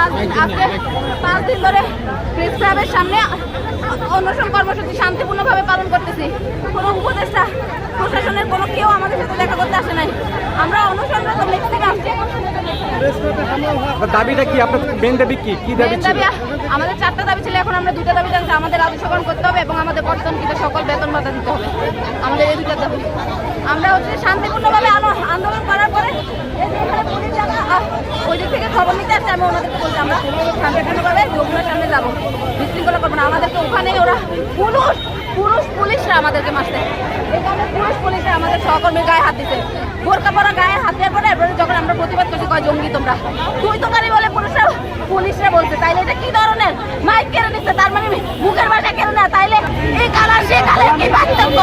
5 দিন ধরে প্রেস ক্লাবের সামনে অনশন কর্মসূচি শান্তিপূর্ণভাবে পালন করতেছি। কোনো উপদেষ্টা প্রশাসনের কোনো কেউ আমাদের সাথে দেখা করতে আসে নাই। আমরা অনশনরত মিছিল থেকে আসছি। দাবিটা কি? আপনার মেন দাবি কি? কি দাবি ছিল? আমাদের 4টা দাবি ছিল, এখন আমরা 2টা দাবি জানছি। আমাদের রাজস্বকরণ করতে হবে এবং আমাদের বর্তমানকৃত সকল বেতন ভাতা দিতে হবে। আমাদের এই 2টা দাবি। আমরা শান্তিপূর্ণভাবে আন্দোলন করার পরে ওই দিক থেকে খবর নিতে আসছে। আমি ওনাদেরকে বলছি আমরা শান্তিপূর্ণভাবে যমুনার সামনে যাবো, বিশৃঙ্খলা করবো না। আমাদেরকে ওখানে ওরা পুলিশরা আমাদেরকে মারছে। এখানে পুলিশরা আমাদের সহকর্মীর গায়ে হাত দিচ্ছে। বোরকা পরা গায়ে হাত দেওয়ার পরে এরপরে যখন আমরা প্রতিবাদ করছি, কয় জঙ্গি তোমরা, তুই তো গাড়ি বলে পুলিশরা বলছে। তাইলে এটা কি ধরনের মাইক কেড়ে নিচ্ছে? তার মানে মুখের ভাষা কেড়ে না, তাইলে এই কালার সে কালার কি পার্থক্য?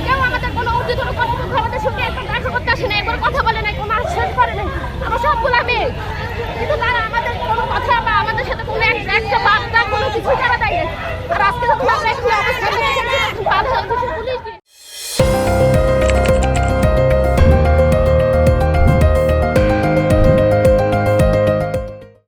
কেউ আমাদের কোনো ঊর্ধ্বতন কর্তৃপক্ষ আমাদের সঙ্গে কথা বলে নাই, কোনো আশ্বাস করে নাই। আমরা সবগুলো মেয়ে